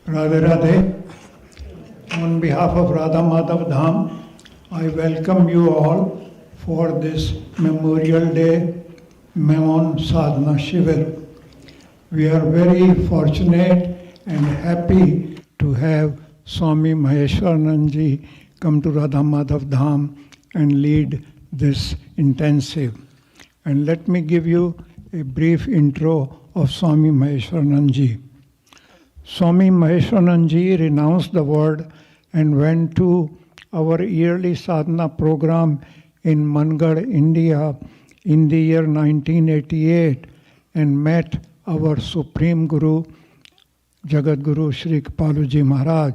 Radha Radhe. On behalf of Radha Madhav Dham, I welcome you all for this Memorial Day Memon Sadhana Shivir. We are very fortunate and happy to have Swami Maheshvaranand ji come to Radha Madhav Dham and lead this intensive. And let me give you a brief intro of Swami Maheshvaranand ji. Swami Maheshvaranand ji renounced the world and went to our yearly sadhana program in Mangar, India in the year 1988 and met our Supreme Guru, Jagat Guru Sri Kripaluji Maharaj.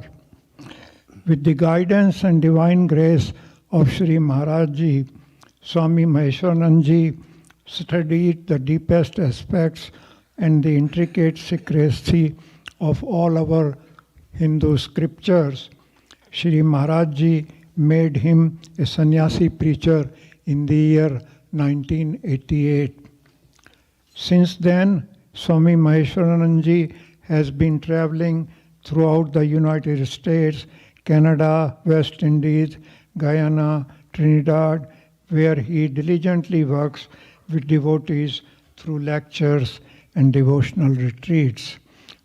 With the guidance and divine grace of Sri Maharaj ji, Swami Maheshvaranand ji studied the deepest aspects and the intricate secrecy of all our Hindu scriptures. Shri Maharaj ji made him a sannyasi preacher in the year 1988. Since then, Swami Maheshvaranand ji has been traveling throughout the United States, Canada, West Indies, Guyana, Trinidad, where he diligently works with devotees through lectures and devotional retreats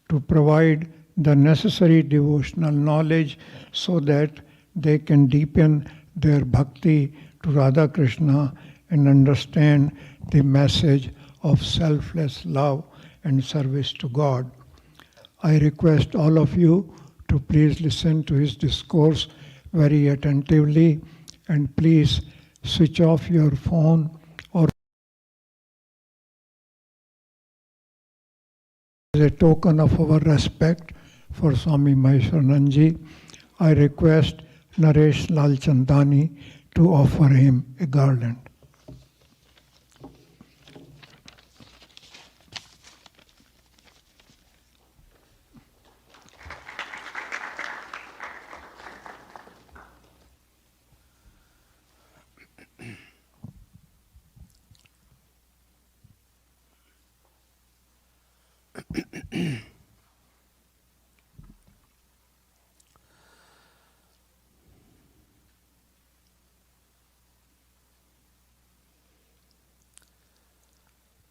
to provide the necessary devotional knowledge so that they can deepen their bhakti to Radha Krishna and understand the message of selfless love and service to God. I request all of you to please listen to his discourse very attentively and please switch off your phone or as a token of our respect for Swami Maheshvaranand ji, I request Naresh Lal Chandani to offer him a garland.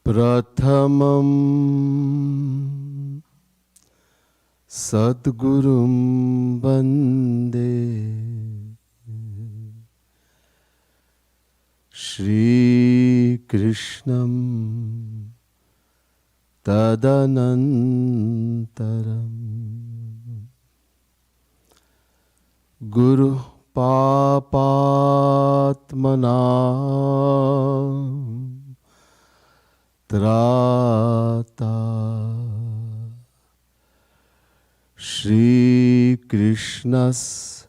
Prathamam Sadgurum Bande Shri Krishnam Tadanantaram Guru Papatmanam Trata Shri Krishnas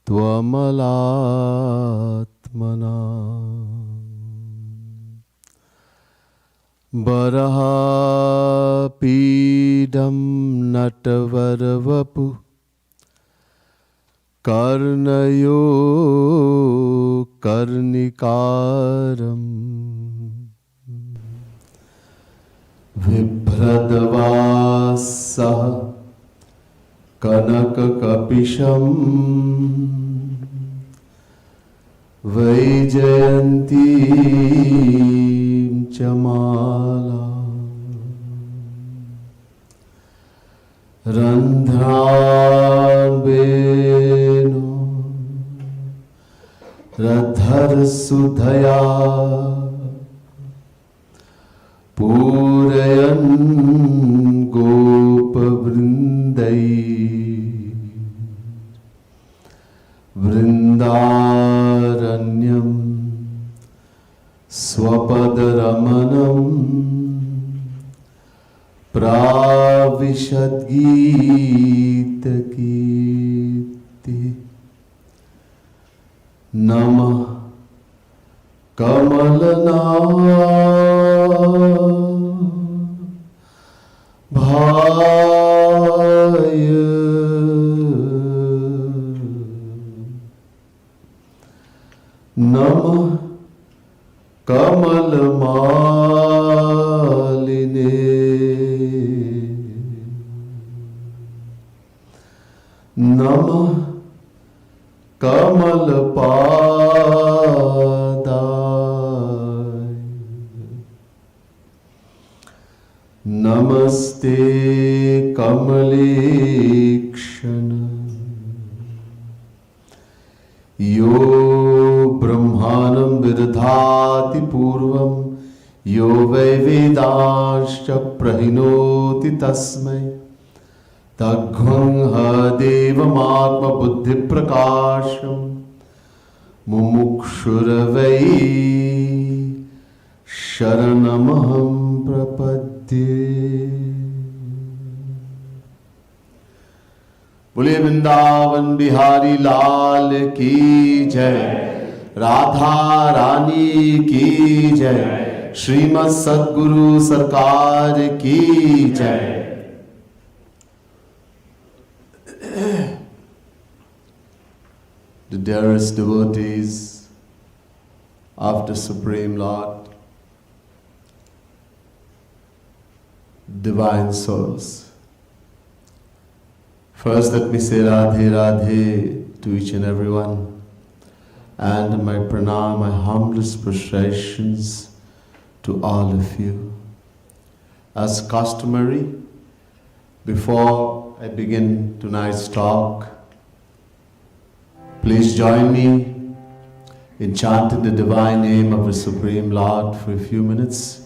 Tvamalatmana Baraha Pidam Natavaravapu Karnayo Karnikaram Vibhradvasah Kanakakapisham Vaijayantim Chamala Randhraveno Radhar Sudhaya Purayan Gopavrindai Vrindaranyam Swapadaramanam Pravishadgita Kirti Namah Kamalana Bhaya नमः कमलमालिने नमः कमलपादाय नमस्ते कमलेक्षण यो ब्रह्माणं विदधाति पूर्वं यो वै वेदांश्च प्रहिणोति तस्मै तद्घं देवमात्मबुद्धिप्रकाशं मुमुक्षुर्वै शरणमहं प्रपद्ये। बोले वृंदावन बिहारी लाल की जय, राधा रानी की जय, श्रीमद सद्गुरु सरकार की जय। The dearest devotees of the Supreme Lord, divine souls. First, let me say Radhe Radhe to each and every one, and my pranam, my humblest prostrations to all of you. As customary, before I begin tonight's talk, please join me in chanting the divine name of the Supreme Lord for a few minutes.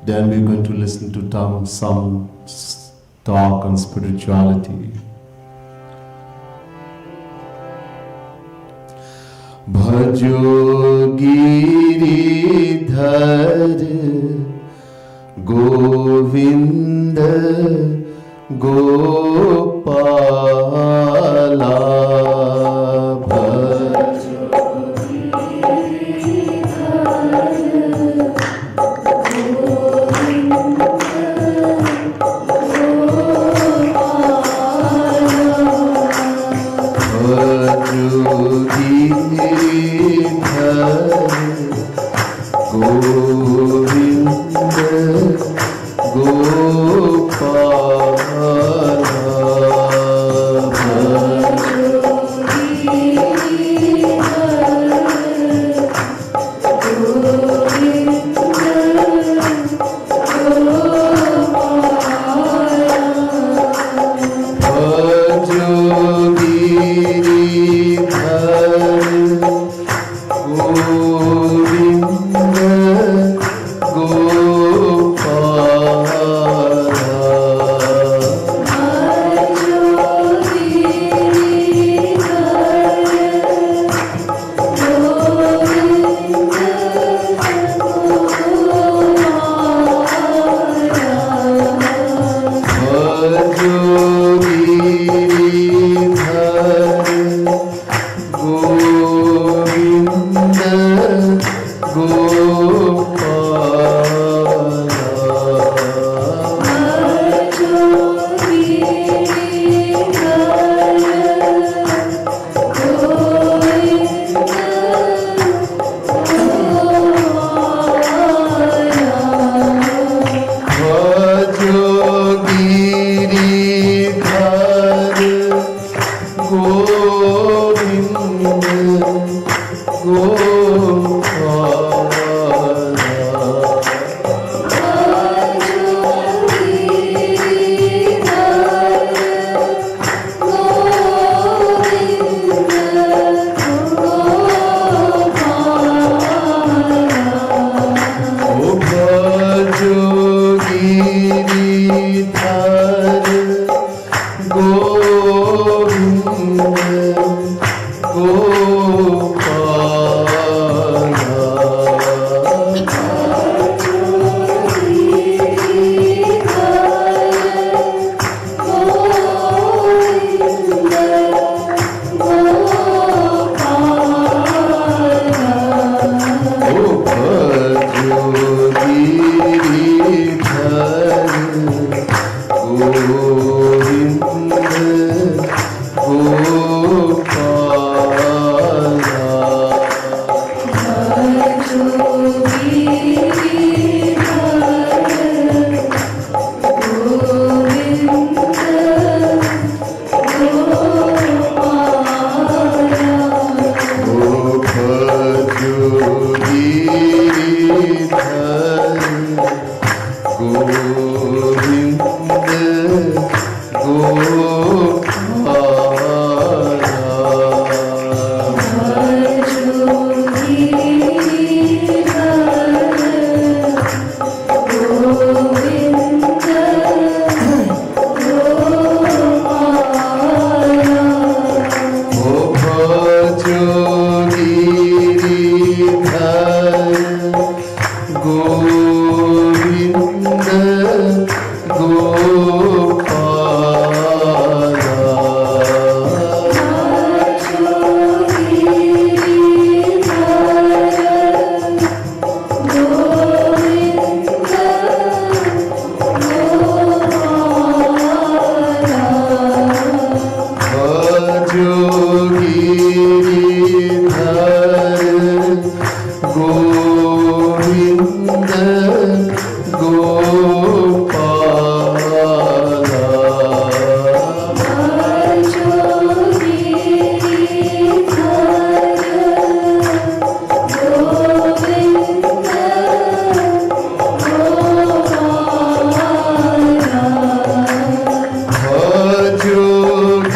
Then we're going to listen to some talk on spirituality. Bhajo giridhar Govinda Gopala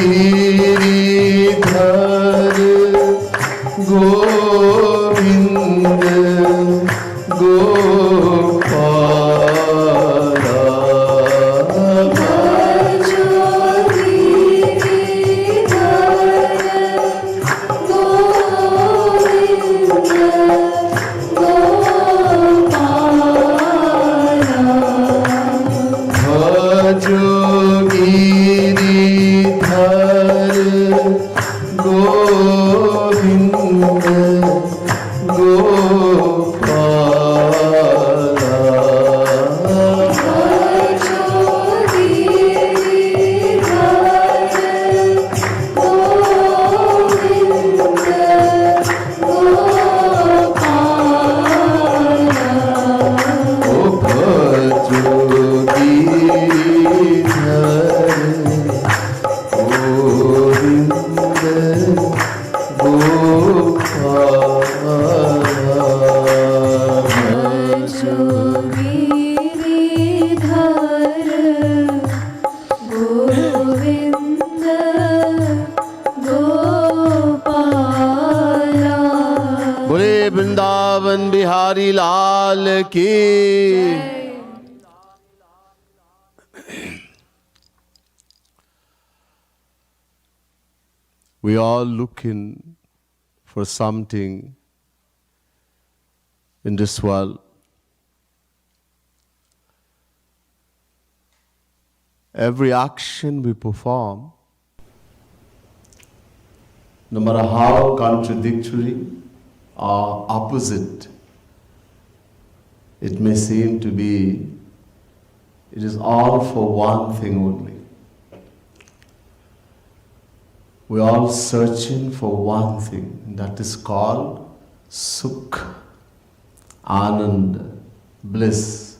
Giridhar Govind Gopala भजो गिरिधर गोविंद गोपाला भजो गिरिधर गोविंद गोपाला भजो गिरिधर गोविंद गोपाला ओ भजो गिरिधर गोविंद भजो गिरिधर गोविंद गोपाला बोले वृंदावन बिहारी लाल की। We are looking for something in this world. Every action we perform, no matter how contradictory or opposite it may seem to be, it is all for one thing only. We're all searching for one thing, and that is called Sukh, Anand, bliss,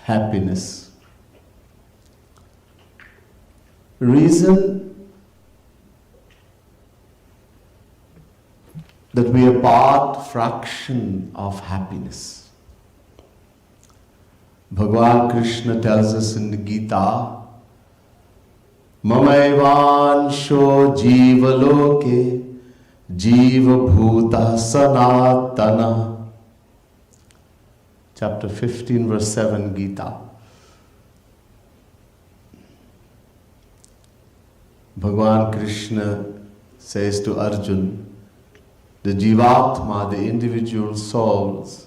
happiness. Reason that we are part, fraction of happiness. Bhagavan Krishna tells us in the Gita, Mamaivansho jivaloke jivabhuta sanatana. Chapter 15 verse 7 Gita. Bhagavan Krishna says to Arjun, the Jivatma, the individual souls,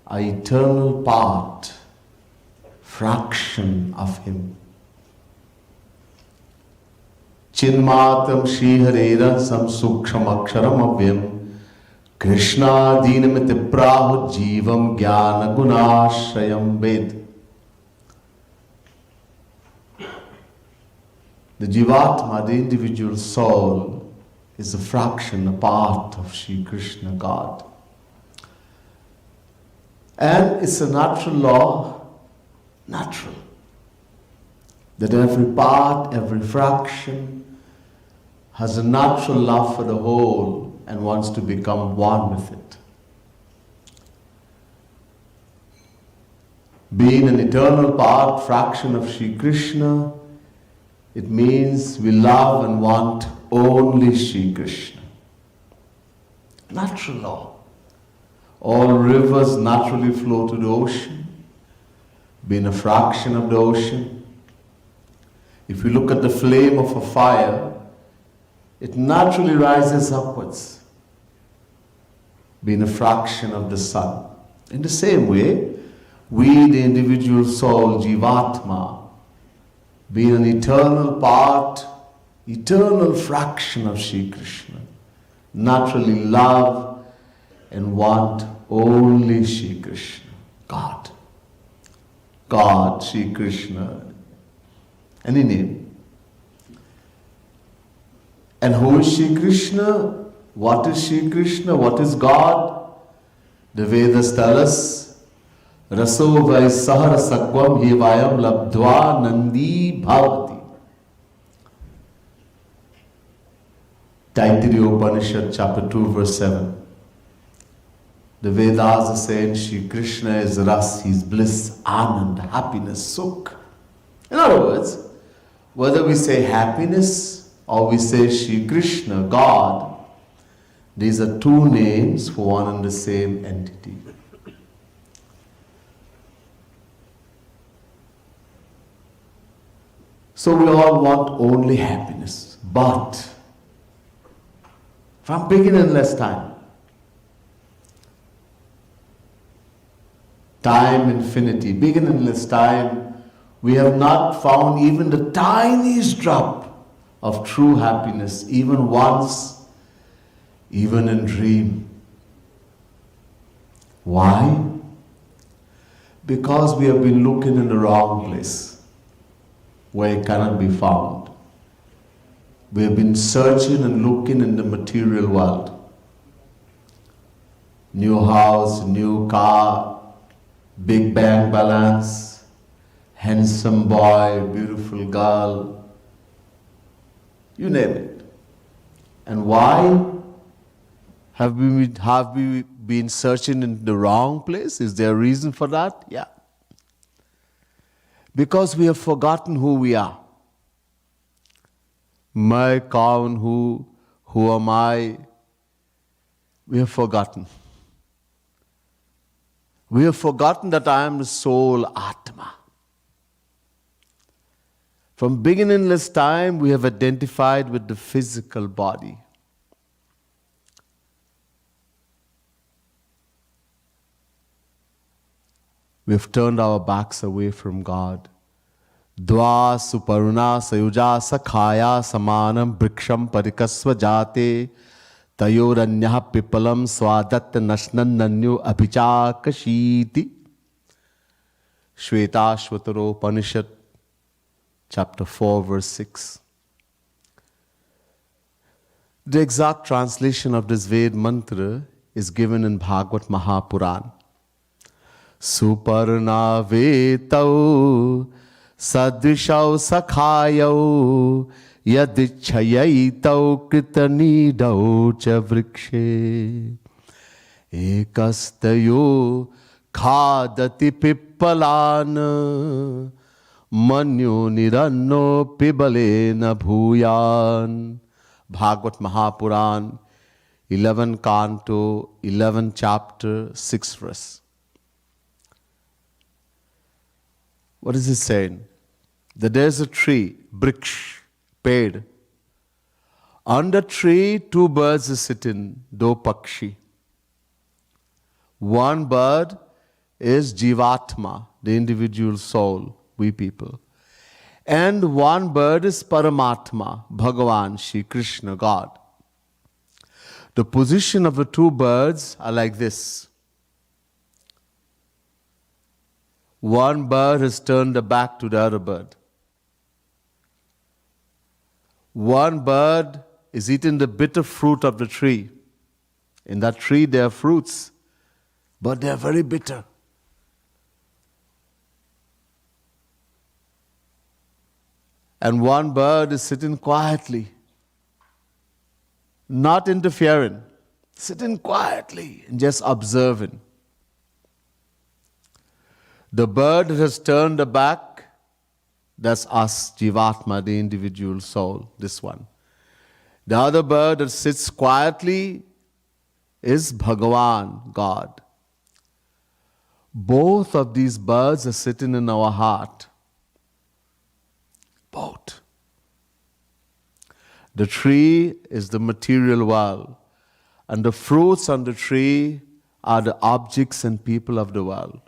are eternal part, fraction of him. Chinmatam Shriharera Sam Suksham Aksharam Avyam Krishna Dinamiti Prahu Jivam Jnana Gunashrayam Ved. The Jivatma, the individual soul, is a fraction, a part of Sri Krishna God. And it's a natural law, natural, that every part, every fraction has a natural love for the whole and wants to become one with it. Being an eternal part, fraction of Sri Krishna, it means we love and want only Sri Krishna. Natural law. All rivers naturally flow to the ocean. Being a fraction of the ocean, if you look at the flame of a fire, it naturally rises upwards, being a fraction of the sun. In the same way, we, the individual soul, Jivatma, being an eternal part, eternal fraction of Sri Krishna, naturally love and want only Sri Krishna, God. God, Sri Krishna, any name. And who is Sri Krishna? What is Sri Krishna? What is God? The Vedas tell us, Raso vai sahara sakvam hi vayam labdva nandi bhavati. Taittiriya Upanishad chapter 2 verse 7. The Vedas are saying Sri Krishna is ras, he is bliss, anand, happiness, sukh. In other words, whether we say happiness or we say Shri Krishna, God. These are two names for one and the same entity. So we all want only happiness, but from beginningless time, infinity, beginningless time, we have not found even the tiniest drop of true happiness, even once, even in dream. Why? Because we have been looking in the wrong place, where it cannot be found. We have been searching and looking in the material world. New house, new car, big bank balance, handsome boy, beautiful girl, you name it. And why have we been searching in the wrong place? Is there a reason for that? Yeah. Because we have forgotten who we are. Mai kaun hu, who am I? We have forgotten. We have forgotten that I am the soul, Atma. From beginningless time, we have identified with the physical body. We have turned our backs away from God. Dva suparuna sayuja sakhaya samanam briksham parikasva jate tayoranyah pipalam swadat nashnan nanyu abhichakashiti. Shvetashvataro Upanishad, chapter 4, verse 6. The exact translation of this Ved mantra is given in Bhagavad Mahapuran. Suparna vetau sadrishau sakhayau yadichhayaitau kritanidau cha vrikshe ekastayo khadati pippalan manyo niranno pibalena bhuyan. Bhagavad Mahapuran, 11 canto, 11 chapter, 6 verse. What is it saying? That there's a tree, briksh, ped. Under tree, two birds are sitting, do pakshi. One bird is Jivatma, the individual soul, we people. And one bird is Paramatma, Bhagavan, Shri Krishna, God. The position of the two birds are like this. One bird has turned the back to the other bird. One bird is eating the bitter fruit of the tree. In that tree there are fruits, but they are very bitter. And one bird is sitting quietly, not interfering, sitting quietly and just observing. The bird that has turned the back, that's us, Jivatma, the individual soul, this one. The other bird that sits quietly is Bhagavan, God. Both of these birds are sitting in our heart. Both. The tree is the material world, and the fruits on the tree are the objects and people of the world.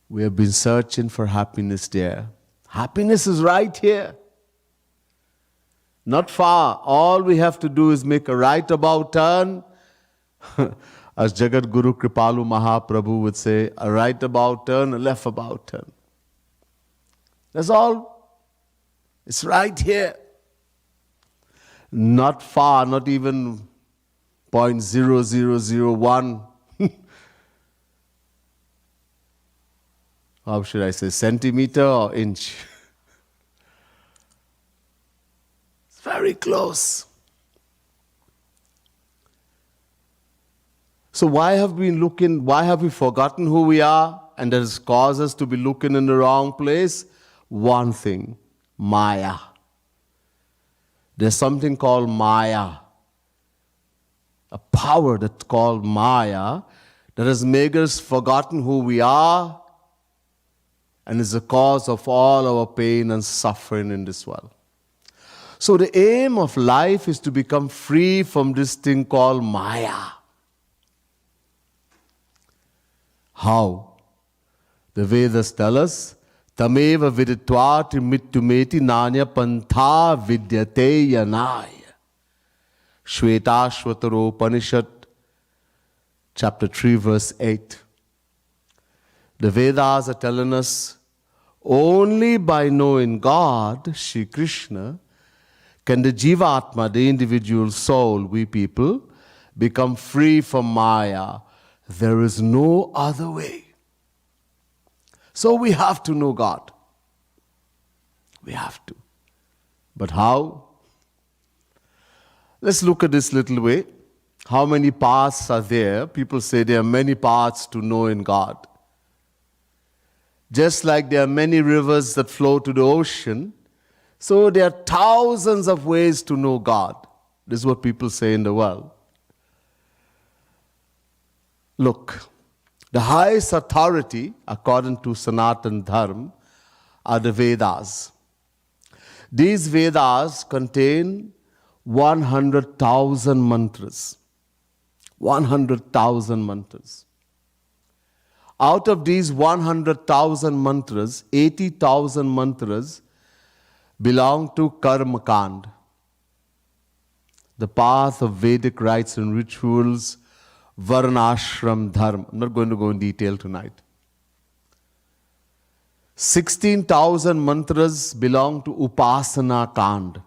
We have been searching for happiness there. Happiness is right here. Not far. All we have to do is make a right about turn. As Jagat Guru Kripalu Mahaprabhu would say, a right about turn, a left about turn. That's all. It's right here. Not far, not even 0.0001. How should I say, centimeter or inch? It's very close. So why have we forgotten who we are, and that has caused us to be looking in the wrong place? One thing, Maya. There's something called Maya, a power that's called Maya that has made us forgotten who we are and is the cause of all our pain and suffering in this world. So the aim of life is to become free from this thing called Maya. How? The Vedas tell us, Tameva viditva mittumeti nanya pantha vidyate yanaya. Shvetashvataro Upanishad, chapter 3, verse 8. The Vedas are telling us, only by knowing God, Shri Krishna, can the Jivatma, the individual soul, we people, become free from Maya. There is no other way. So we have to know God. We have to. But how? Let's look at this little way. How many paths are there? People say there are many paths to knowing God. Just like there are many rivers that flow to the ocean, so there are thousands of ways to know God. This is what people say in the world. Look, the highest authority, according to Sanatana Dharma, are the Vedas. These Vedas contain 100,000 mantras. 100,000 mantras. Out of these 100,000 mantras, 80,000 mantras belong to Karma Kand, the path of Vedic rites and rituals, Varnashram Dharma. I'm not going to go in detail tonight. 16,000 mantras belong to Upasana Kand,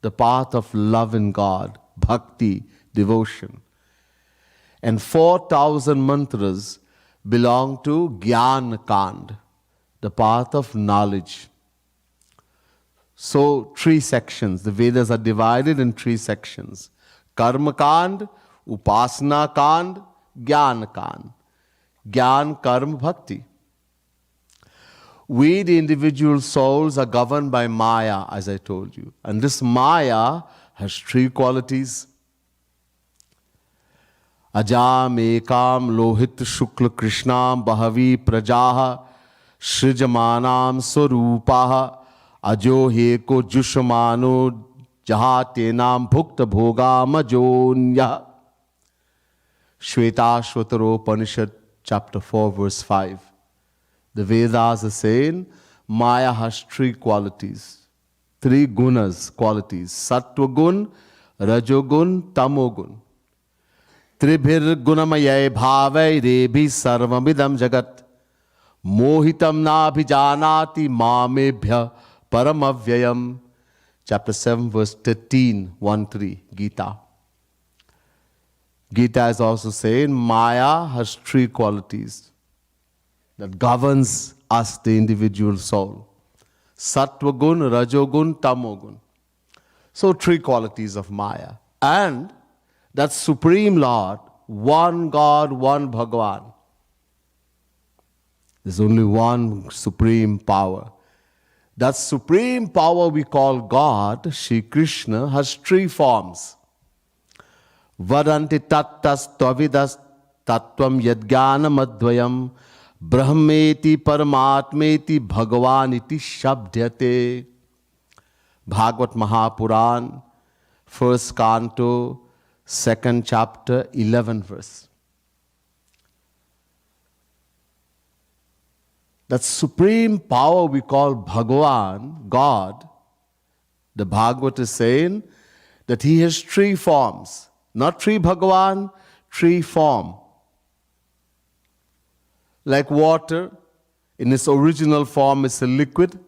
the path of love in God, Bhakti, devotion. And 4,000 mantras belong to Gyan Kand, the path of knowledge. So, 3 sections. The Vedas are divided in 3 sections. Karma Kand, Upasana Kand, Gyan Kand. Gyan, Karma, Bhakti. We, the individual souls, are governed by Maya, as I told you. And this Maya has 3 qualities. Ajam ekam lohit shukla krishnam bahavi prajaha shrijamanam swarupaha ajo heko jushamano jahatenam bhukta bhogam ajonya. Shvetashvataro Upanishad, chapter 4, verse 5. The Vedas are saying Maya has 3 qualities, 3 gunas, qualities. Sattva gun, rajogun, tamogun. Tribhir gunamaya bhavai rebhi sarvamidam jagat mohitam nabhijanati mamebhya paramavyayam. Chapter 7, verse 13, 1-3, Gita. Gita is also saying Maya has 3 qualities that governs us, the individual soul. Sattva gun, rajogun, tamogun. So 3 qualities of Maya. And that Supreme Lord, one God, one Bhagavan. There's only one supreme power. That supreme power we call God, Shri Krishna, has 3 forms. Vadanti tattas tvavidas tattvam yadgyanam advayam brahmeti paramatmeti bhagavaniti shabdyate. Bhagavad Mahapuran, 1st canto, 2nd chapter, 11th verse. That supreme power we call Bhagavan, God, the Bhagavad is saying that he has 3 forms. Not 3 Bhagavan, 3 form. Like water, in its original form is a liquid.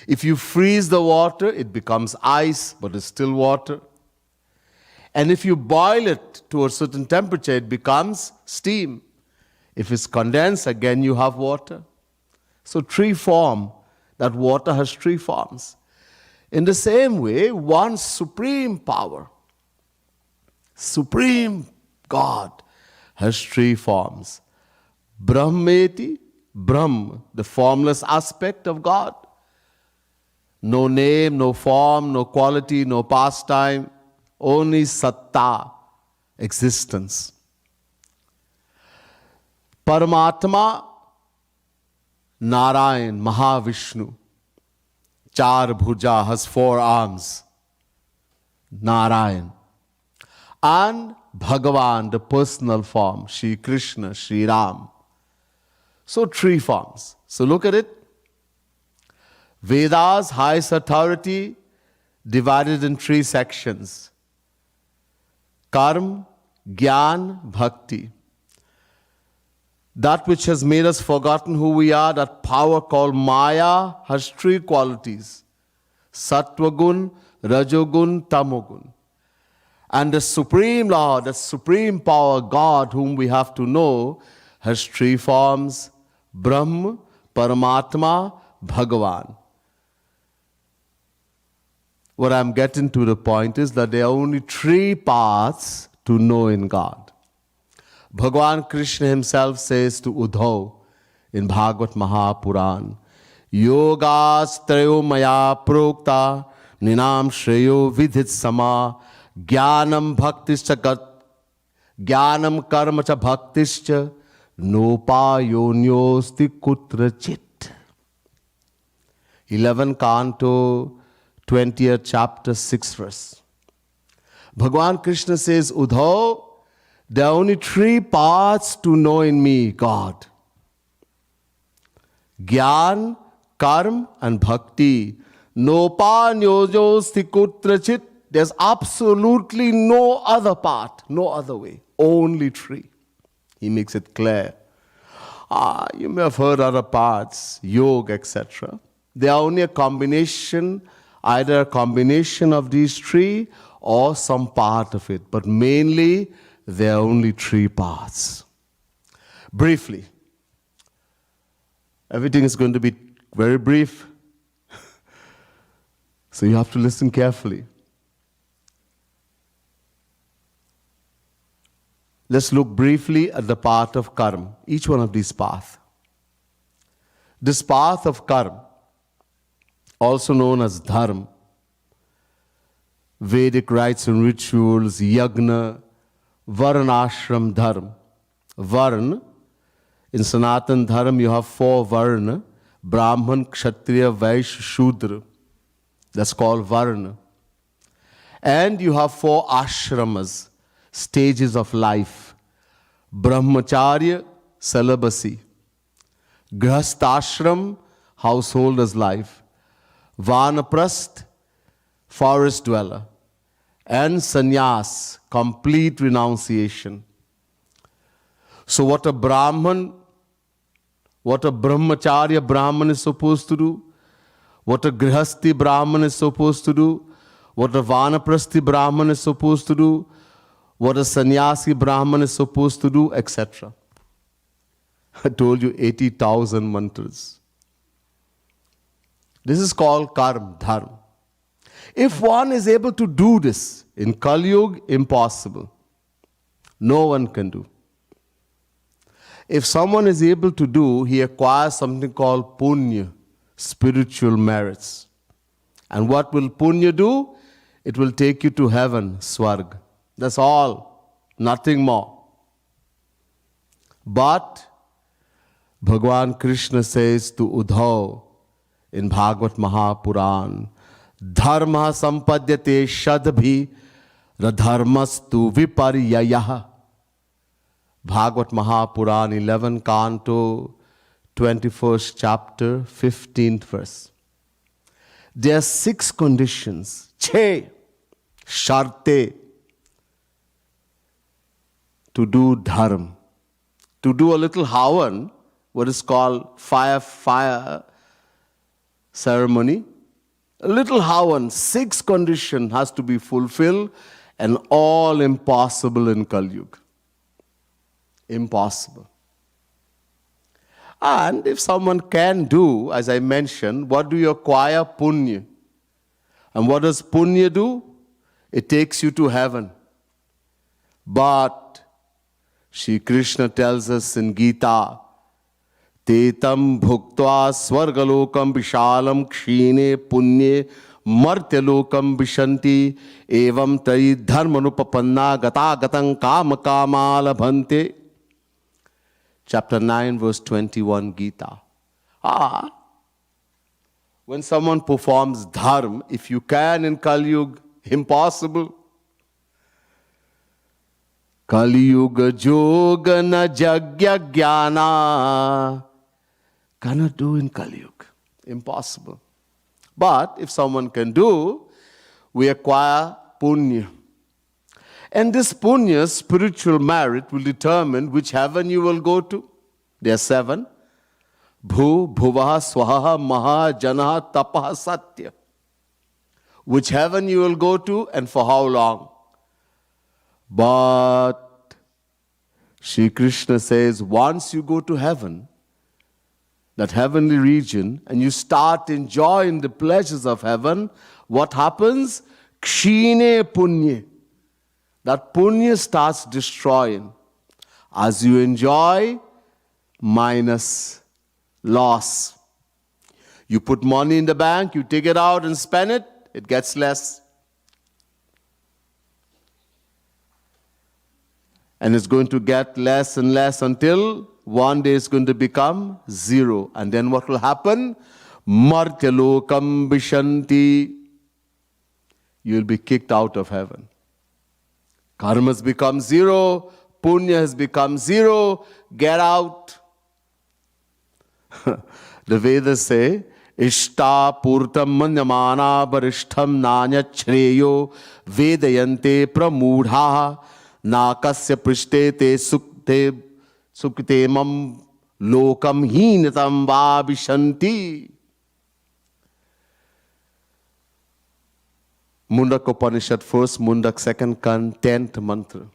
If you freeze the water, it becomes ice, but it's still water. And if you boil it to a certain temperature, it becomes steam. If it's condensed, again you have water. So 3 form, that water has 3 forms. In the same way, one supreme power, supreme God, has 3 forms. Brahmeti, Brahm, the formless aspect of God. No name, no form, no quality, no pastime, only satta, existence. Paramatma, Narayan, Mahavishnu, Char Bhuja, has 4 arms, Narayan. And Bhagavan, the personal form, Shri Krishna, Shri Ram. So 3 forms. So look at it. Vedas, highest authority, divided in 3 sections. Karma, Gyan, Bhakti. That which has made us forgotten who we are, that power called Maya, has 3 qualities. Sattvagun, Rajogun, Tamogun. And the Supreme Lord, the Supreme Power, God, whom we have to know, has 3 forms. Brahma, Paramatma, Bhagavan. What I'm getting to the point is that there are only 3 paths to know in God. Bhagavan Krishna himself says to Uddhav in Bhagavad Mahapuran, Yogas trayo maya prokta ninam shreyo vidhit sama jnanam bhaktischa jnanam karma cha bhaktischa nopayonyosti kutrachit. 11 Canto, 20th chapter, 6th verse. Bhagavan Krishna says, Uddhav, there are only 3 paths to know in me, God. Gyan, Karma, and Bhakti. Nopanyyojosti kutrachit. There's absolutely no other path, no other way. Only 3. He makes it clear. You may have heard other paths, yoga, etc. They are only a combination, either a combination of these 3 or some part of it. But mainly, there are only 3 paths. Briefly, everything is going to be very brief. So you have to listen carefully. Let's look briefly at the path of karma, each one of these paths. This path of karma, also known as dharma, Vedic rites and rituals, yagna, varnashram dharma. Varna, in Sanatan Dharma you have 4 varna, Brahman, Kshatriya, Vaishya, Shudra. That's called varna. And you have 4 ashramas, stages of life. Brahmacharya, celibacy. Grihastashram, householder's life. Vanaprasth, forest dweller. And sannyas, complete renunciation. So what a brahmacharya Brahman is supposed to do, what a grihasti Brahman is supposed to do, what a vanaprasthi Brahman is supposed to do, what a sannyasi Brahman is supposed to do, etc. I told you 80,000 mantras. This is called karma, dharma. If one is able to do this, in Kali Yuga, impossible. No one can do. If someone is able to do, he acquires something called punya, spiritual merits. And what will punya do? It will take you to heaven, swarg. That's all, nothing more. But Bhagavan Krishna says to Uddhav in Bhagavad Mahapuran, Dharma sampadyate shadbhi radharmastu viparyayah. Bhagavad Mahapuran, 11 Canto, 21st chapter, 15th verse. There are 6 conditions, che, sharte, to do dharma. To do a little havan, what is called fire ceremony. A little havan, 6 conditions has to be fulfilled, and all impossible in Kali Yuga. Impossible. And if someone can do, as I mentioned, what do you acquire? Punya. And what does punya do? It takes you to heaven. But Shri Krishna tells us in Gita, Tetam bhuktva swargalokam vishalam kshine punye martyalokam vishanti evam tai dharmanupapanna gata gatang kama kama labhante. Chapter 9, verse 21, Gita. When someone performs dharma, if you can in Kali Yuga, impossible. Kali Yuga Joga na Jagya Jnana. Cannot do in Kali Yuga. Impossible. But if someone can do, we acquire punya. And this punya, spiritual merit, will determine which heaven you will go to. There are 7. Bhu, Bhuvaha, Swaha, Maha, Janaha, Tapaha, Satya. Which heaven you will go to and for how long. But Sri Krishna says, once you go to heaven, that heavenly region, and you start enjoying the pleasures of heaven, what happens? Kshine punya. That punya starts destroying. As you enjoy, minus, loss. You put money in the bank, you take it out and spend it, it gets less. And it's going to get less and less until one day it's going to become 0. And then what will happen? Martyalokam vishanti. You'll be kicked out of heaven. Karma has become 0. Punya has become 0. Get out. The Vedas say, Ishta purtam manyamana varishtham nanya shreyo vedayante pramudha nakasya prishte te sukte mam lokam hinatam vabhishanti. Mundak Upanishad, 1st Mundak, 2nd Kan, 10th mantra.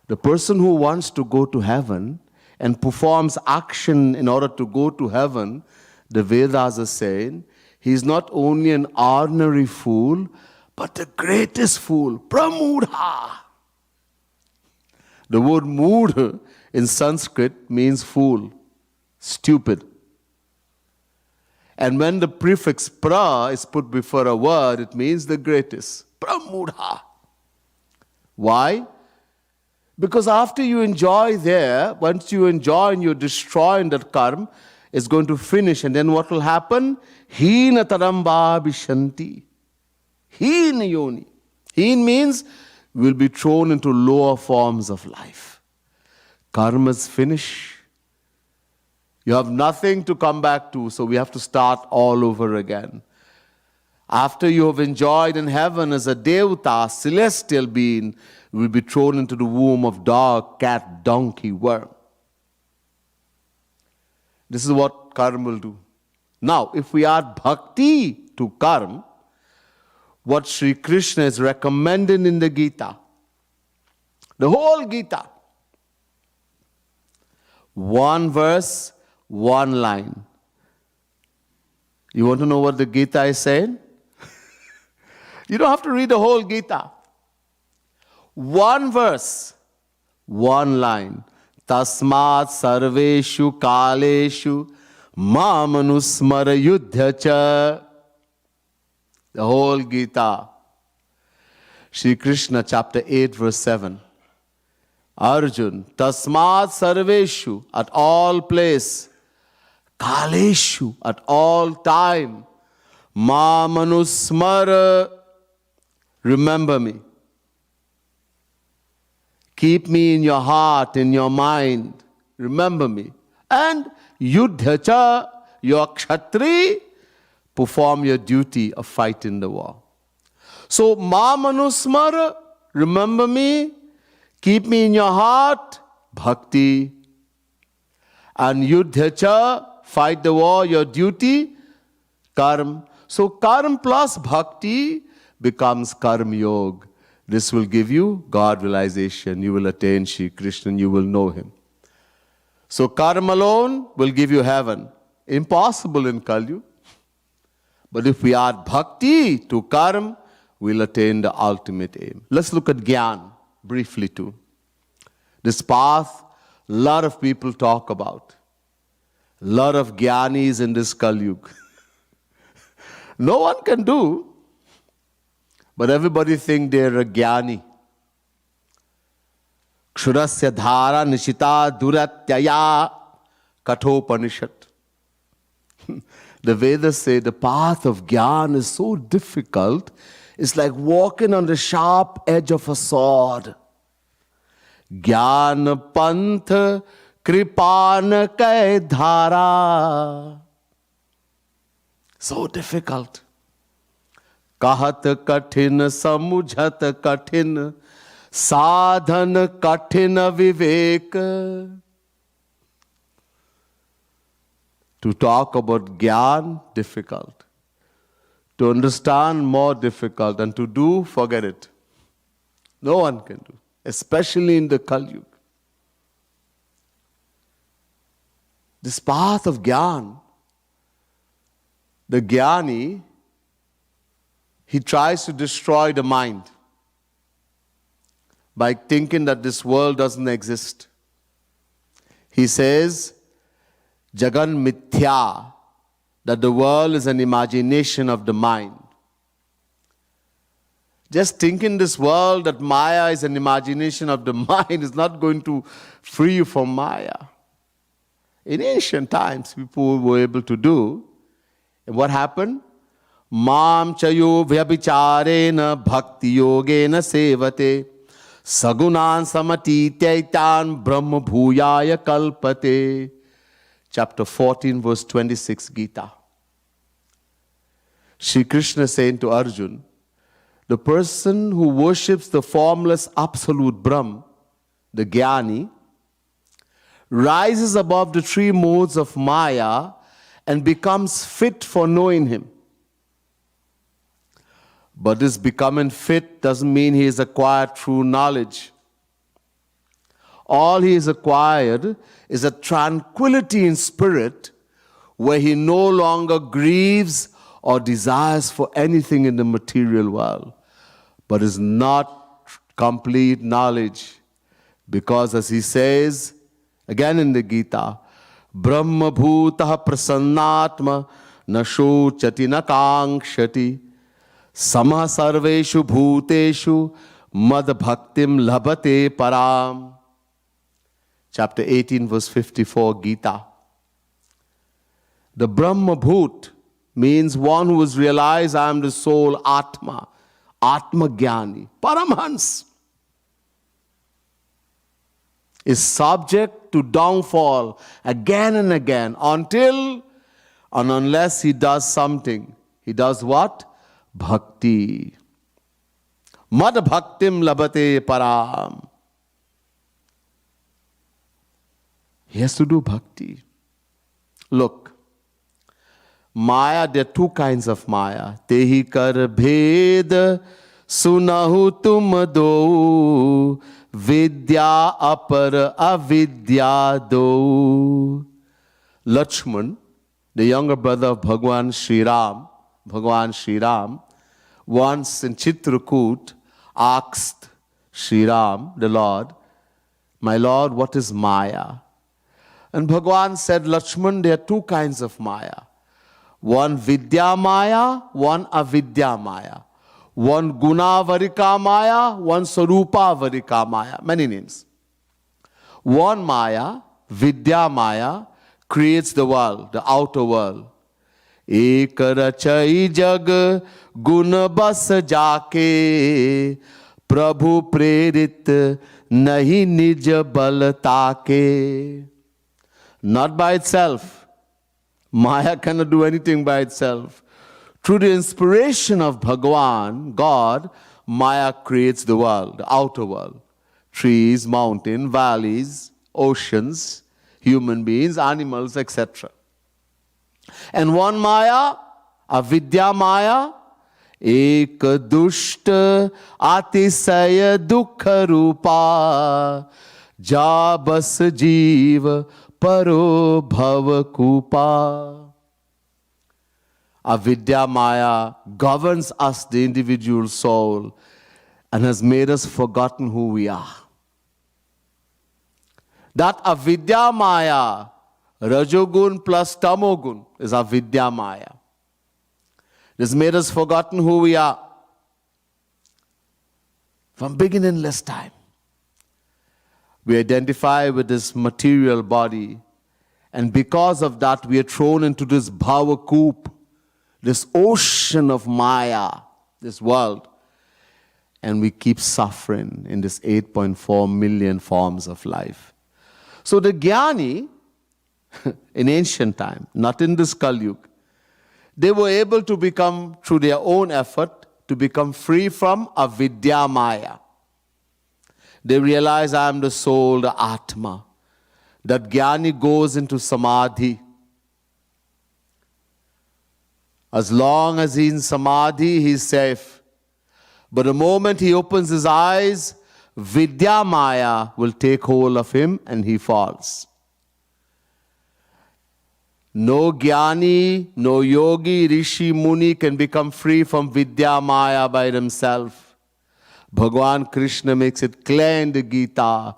The person who wants to go to heaven and performs action in order to go to heaven, the Vedas are saying, he is not only an ordinary fool, but the greatest fool, pramudha. The word mood in Sanskrit means fool, stupid. And when the prefix pra is put before a word, it means the greatest, pramudha. Why? Because after you enjoy there, once you enjoy and you destroy in that karma, it's going to finish. And then what will happen? Hina taramba bishanti. Hina yoni. Hin means we will be thrown into lower forms of life. Karma's finish. You have nothing to come back to, so we have to start all over again. After you have enjoyed in heaven as a devata, celestial being, you will be thrown into the womb of dog, cat, donkey, worm. This is what karma will do. Now, if we add bhakti to karma, what Sri Krishna is recommending in the Gita, the whole Gita, 1 verse, 1 line. You want to know what the Gita is saying? You don't have to read the whole Gita. 1 verse, 1 line. Tasmat sarveshu kaleshu mamanusmara yuddha cha. The whole Gita. Shri Krishna, chapter 8, verse 7. Arjun, tasmat sarveshu, at all place. Kaleshu, at all time. Mamanusmara, remember me. Keep me in your heart, in your mind. Remember me. And yuddhacha, your kshatri, perform your duty of fighting the war. So, mamanusmara, remember me. Keep me in your heart, bhakti. And yuddhacha, fight the war, your duty, karma. So karma plus bhakti becomes karma yoga. This will give you God realization. You will attain Shri Krishna, you will know Him. So karma alone will give you heaven. Impossible in Kali Yuga. But if we add bhakti to karma, we'll attain the ultimate aim. Let's look at Gyan briefly too. This path lot of people talk about. Lot of jnanis in this Kali Yuga. No one can do, but everybody think they're a jnani. Kshurasya dhara nishita duratyaya kathopanishad. The Vedas say the path of jnana is so difficult, it's like walking on the sharp edge of a sword. Jnana pantha kripan kai dhara. So difficult. Kahat kathin samujhat kathin sadhan kathin vivek. To talk about Gyan, difficult. To understand, more difficult. And to do, forget it. No one can do. Especially in the Kali Yuga. This path of Gyan, the Gyani, he tries to destroy the mind by thinking that this world doesn't exist. He says, Jagan Mithya, that the world is an imagination of the mind. Just thinking this world, that Maya is an imagination of the mind, is not going to free you from Maya. In ancient times, people were able to do. And what happened? Mam chayo vyabhicharena bhakti yogena sevate sagunan samatitaitan brahma bhuyaya kalpate. Chapter 14, verse 26, Gita. Shri Krishna saying to Arjun, the person who worships the formless absolute Brahm, the Jnani, rises above the three modes of Maya and becomes fit for knowing him. But this becoming fit doesn't mean he has acquired true knowledge. All he has acquired is a tranquility in spirit where he no longer grieves or desires for anything in the material world, but is not complete knowledge. Because as he says, again in the Gita, Brahma bhutah prasannatma nashochati nakangshati samah sarveshu bhuteshu mad bhaktim labhate param. Chapter 18, verse 54, Gita. The Brahma Bhut means one who has realized I am the soul Atma, Atma Jnani, Paramhans, is subject to downfall again and again until and unless he does something. He does what? Bhakti. Mad bhaktim labhate param. He has to do bhakti. Look, Maya, there are two kinds of Maya. Tehi kar bhed sunahu tum do vidya apar avidya do. Lakshman, the younger brother of Bhagwan Sri Ram, once in Chitrakoot asked Sri Ram, the Lord, my Lord, what is Maya? And Bhagwan said, Lakshman, there are two kinds of Maya. One Vidya Maya, one Avidya Maya. One Guna Varika Maya, one Sarupa Varika Maya. Many names. One Maya, Vidya Maya, creates the world, the outer world. Ek rachai jag gun bas jaake Prabhu prerit nahi nij bal taake. Not by itself. Maya cannot do anything by itself. Through the inspiration of Bhagwan, God, Maya creates the world, the outer world. Trees, mountains, valleys, oceans, human beings, animals, etc. And one Maya, Avidya Maya, Ek dushta atisaya dukha rupa Jabas jeev paro bhava kupa. Avidya Maya governs us, the individual soul, and has made us forgotten who we are. That avidya maya, rajogun plus tamogun, is avidya maya. It has made us forgotten who we are from beginningless time. We identify with this material body, and because of that we are thrown into this bhava coop, this ocean of maya, this world, and we keep suffering in this 8.4 million forms of life. So the jnani, in ancient time, not in this Kali Yuga, they were able to become, through their own effort, to become free from avidya maya. They realize I am the soul, the Atma. That jnani goes into samadhi. As long as he's in samadhi, he's safe. But the moment he opens his eyes, vidya maya will take hold of him and he falls. No jnani, no yogi, rishi, muni can become free from vidya maya by themselves. Bhagavan Krishna makes it clear in the Gita.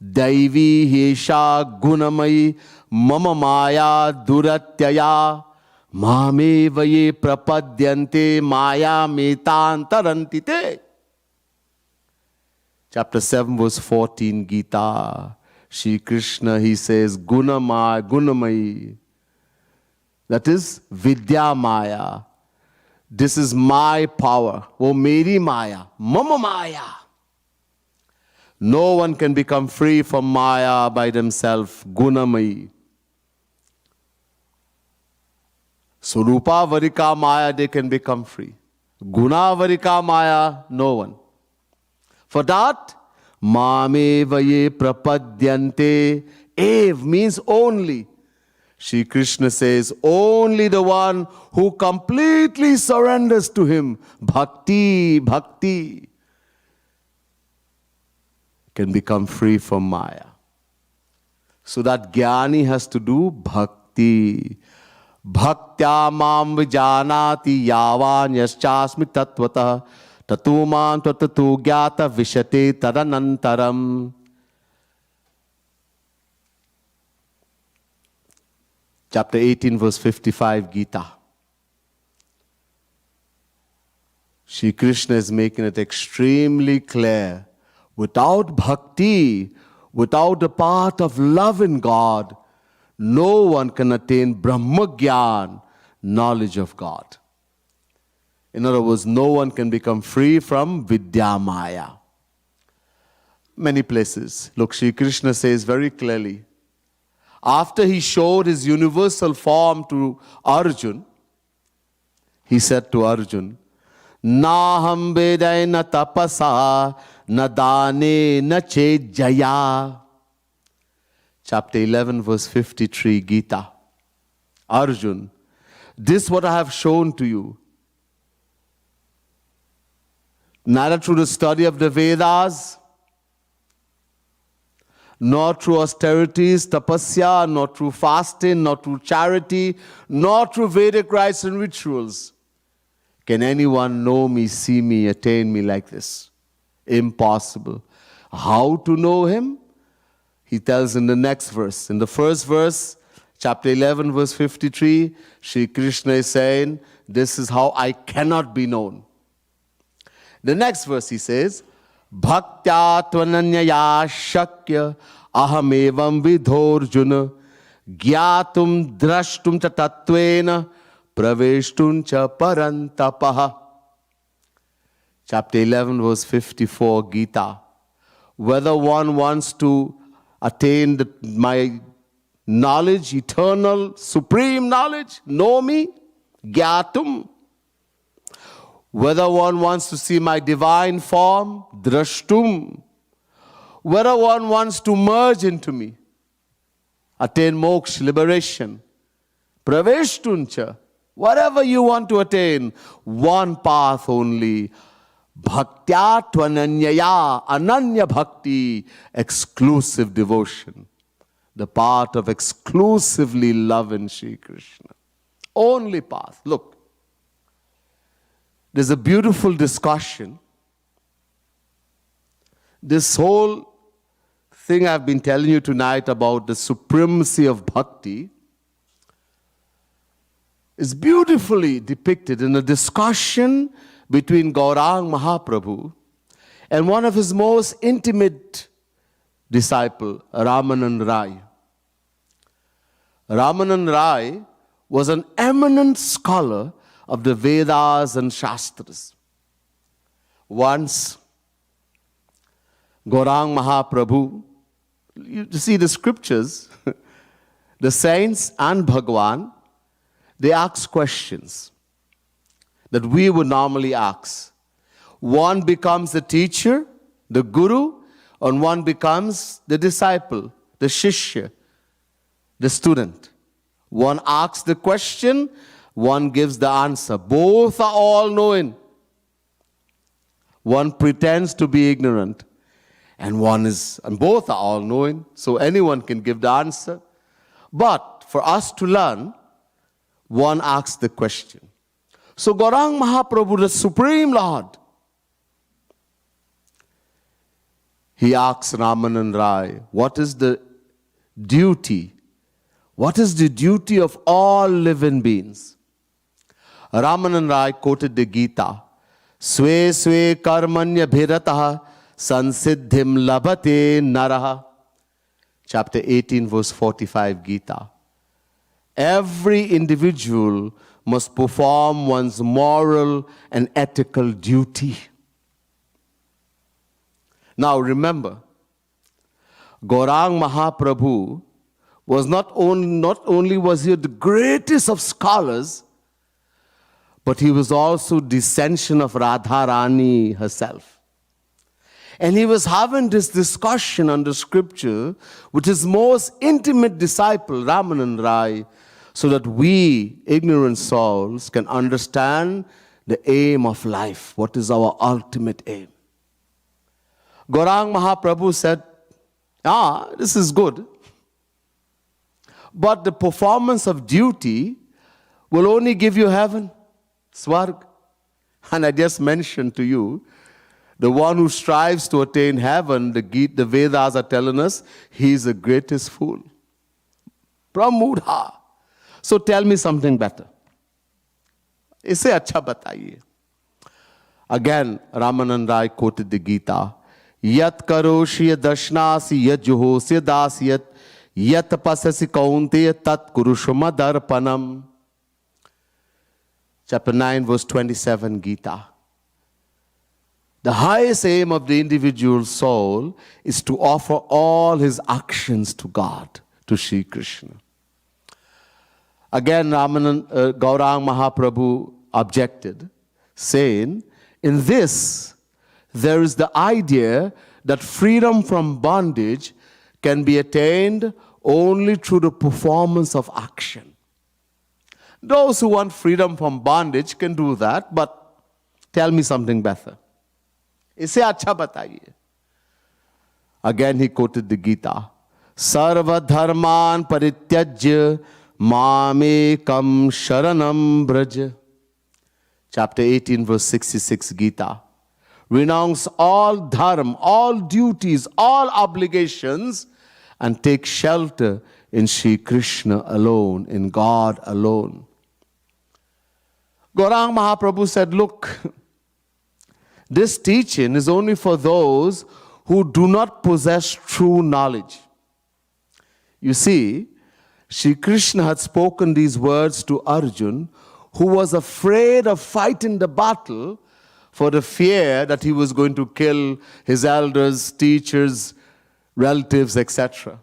Daivi hesha gunamai mama maya duratyaya mame vaye prapadyante maya metantarantite. Chapter 7 verse 14 Gita. Shri Krishna, he says, gunamai. That is vidya maya. This is my power. Oh, meri maya, mama maya. No one can become free from maya by themselves. Gunamai. Surupa varika maya, they can become free. Guna varika maya, no one. For that, mame vaye prapadyante. Ev means only. Shri Krishna says, only the one who completely surrenders to him, bhakti, can become free from maya. So that jnani has to do bhakti. Bhaktya mam vijanati yavan yaschasmi tattvata tatumam tatatu gyata vishate tadanantaram. Chapter 18 verse 55 Gita. Shri Krishna is making it extremely clear. Without bhakti, without the path of love in God, no one can attain Brahma Gyan, knowledge of God. In other words, no one can become free from Vidya Maya. Many places. Look, Shri Krishna says very clearly, after he showed his universal form to Arjun, he said to Arjun, Naham vedai na tapasa na dane na che jaya. Chapter 11 verse 53 Gita. Arjun, this what I have shown to you. Neither through the study of the Vedas, nor through austerities, tapasya, nor through fasting, nor through charity, nor through Vedic rites and rituals, can anyone know me, see me, attain me like this? Impossible. How to know him? He tells in the next verse. In the first verse, chapter 11, verse 53, Shri Krishna is saying, this is how I cannot be known. The next verse he says, Bhaktya tvananyaya shakya ahamevam vidhorjuna gyatum drashtum cha tattvena praveshtum cha parantapaha. Chapter 11 verse 54 Gita. Whether one wants to attain my knowledge, eternal, supreme knowledge, know me, gyatum. Whether one wants to see my divine form, drashtum. Whether one wants to merge into me, attain moksha, liberation, praveshtuncha. Whatever you want to attain, one path only. Bhaktya tvananyaya, ananya bhakti, exclusive devotion. The path of exclusively love in Shri Krishna. Only path. Look. There's a beautiful discussion. This whole thing I've been telling you tonight about the supremacy of Bhakti is beautifully depicted in a discussion between Gaurang Mahaprabhu and one of his most intimate disciple, Ramanand Rai. Ramanand Rai was an eminent scholar of the Vedas and Shastras. Once, Gaurang Mahaprabhu, you see the scriptures, the saints and Bhagwan, they ask questions that we would normally ask. One becomes the teacher, the guru, and one becomes the disciple, the shishya, the student. One asks the question, one gives the answer. Both are all-knowing. One pretends to be ignorant, and both are all-knowing, so anyone can give the answer. But for us to learn, one asks the question. So Gaurang Mahaprabhu, the Supreme Lord, he asks Ramanand Rai, what is the duty? What is the duty of all living beings? Ramanand Rai quoted the Gita, Swe swe karmanya bhiratah sansiddhim labhate naraha. Chapter 18, verse 45, Gita. Every individual must perform one's moral and ethical duty. Now remember, Gaurang Mahaprabhu was not only was he the greatest of scholars, but he was also descension of Radharani herself. And he was having this discussion on the scripture with his most intimate disciple, Ramanand Rai, so that we, ignorant souls, can understand the aim of life. What is our ultimate aim? Gaurang Mahaprabhu said, this is good. But the performance of duty will only give you heaven, Swarg. And I just mentioned to you, the one who strives to attain heaven, the Vedas are telling us, he is the greatest fool. Pramudha. So tell me something better. Isse acha bataiye. Again, Ramanand Rai quoted the Gita. Yat karoshi dashnasi yat juhosi dasyat yat pasasi kaunte tat kurushama darpanam. Chapter 9, verse 27, Gita. The highest aim of the individual soul is to offer all his actions to God, to Sri Krishna. Again, Gaurang Mahaprabhu objected, saying, in this, there is the idea that freedom from bondage can be attained only through the performance of action. Those who want freedom from bondage can do that, but tell me something better. Isse acha bataiye. Again he quoted the Gita. Sarva dharman parityajya mamekam sharanam braja. Chapter 18, verse 66, Gita. Renounce all dharma, all duties, all obligations, and take shelter in Sri Krishna alone, in God alone. Gaurang Mahaprabhu said, look, this teaching is only for those who do not possess true knowledge. You see, Sri Krishna had spoken these words to Arjuna, who was afraid of fighting the battle for the fear that he was going to kill his elders, teachers, relatives, etc.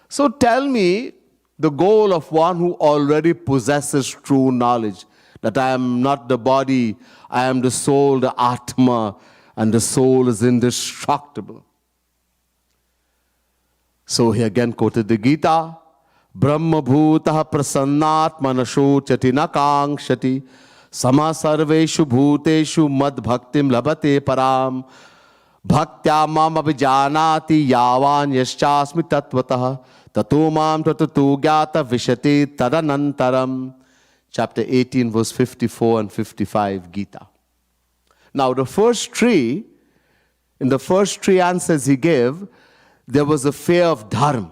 So tell me the goal of one who already possesses true knowledge, that I am not the body, I am the soul, the Atma, and the soul is indestructible. So he again quoted the Gita, Brahma bhutah prasannat manasho chati nakangshati sama sarveshu bhuteshu mad bhaktim labate param bhaktya mam abhijanati yavan yaschasmi tatvatah tato mam tatatu gyata vishati tadanantaram. Chapter 18, verse 54 and 55, Gita. Now the first three in the first three answers he gave, there was a fear of dharma.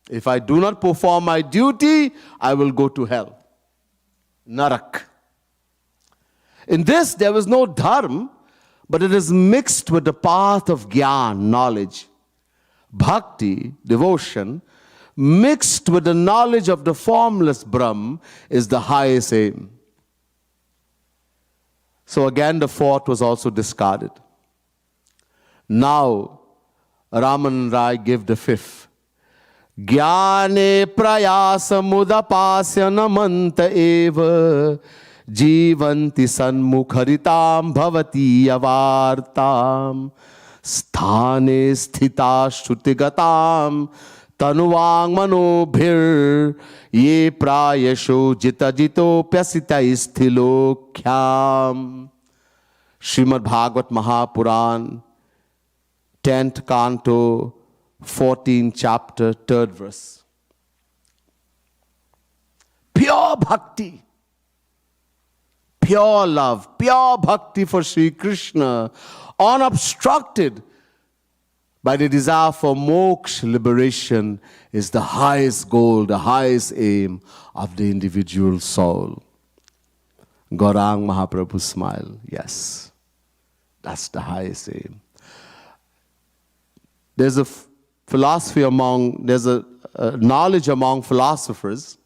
If I do not perform my duty, I will go to hell. Narak. In this, there was no dharma, but it is mixed with the path of gyan, knowledge. Bhakti, devotion, mixed with the knowledge of the formless Brahm is the highest aim. So again, the fourth was also discarded. Now, Raman Rai gave the fifth. Jnane prayasa mudapasya namanta eva jivanti sanmukharitam bhavati avartam sthane sthita shrutigatam tanuvang manobhir ye prayasho jita jito pyasita isthilokhyam. Srimad Bhagavat Mahapuran, 10th canto, 14th chapter, 3rd verse. Pure bhakti, pure love, pure bhakti for Sri Krishna, unobstructed by the desire for moksha, liberation, is the highest goal, the highest aim of the individual soul. Gaurang Mahaprabhu smile. Yes, that's the highest aim. There's a philosophy there's a knowledge among philosophers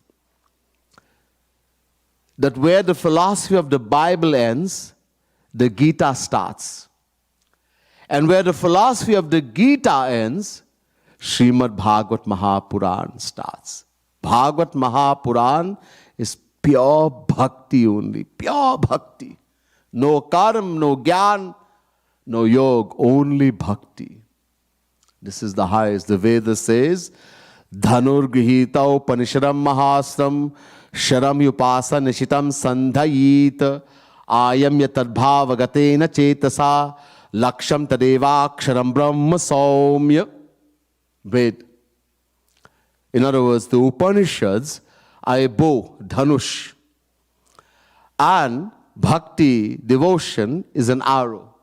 that where the philosophy of the Bible ends, the Gita starts. And where the philosophy of the Gita ends, Srimad Bhagavat Mahapuran starts. Bhagavat Mahapuran is pure bhakti only, pure bhakti. No karma, no gyan, no yoga, only bhakti. This is the highest. The Veda says, Dhanur grihita upanishadam mahasram sharam yupasa nishitam sandhayit ayam yatadbhava gatena chetasa laksham tadeva aksharam brahma saumya. Ved. In other words, the Upanishads are a bow, dhanush. And bhakti, devotion, is an arrow.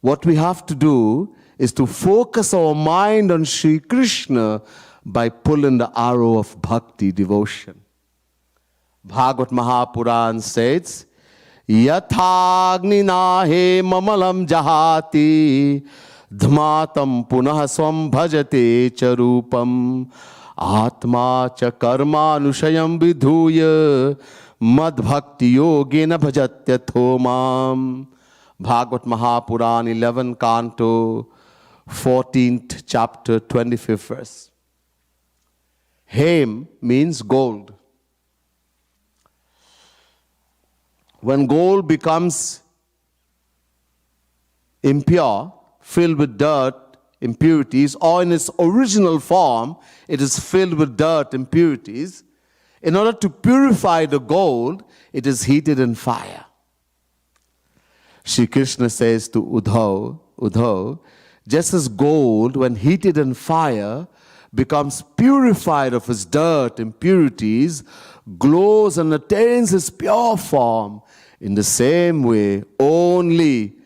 What we have to do is to focus our mind on Sri Krishna by pulling the arrow of bhakti, devotion. Bhagavat Mahapuran says, Yathagni he mamalam jahati dhmatam punah swam bhajate charupam atma cha karma anushayam vidhuya mad bhakti yogena bhajatya thomam. Bhagavat Mahapuran, 11 canto, 14th chapter, 25th verse. Hem means gold. When gold becomes impure, filled with dirt, impurities, or in its original form, it is filled with dirt, impurities. In order to purify the gold, it is heated in fire. Shri Krishna says to Uddhav, just as gold, when heated in fire, becomes purified of its dirt, impurities, glows and attains its pure form, in the same way, only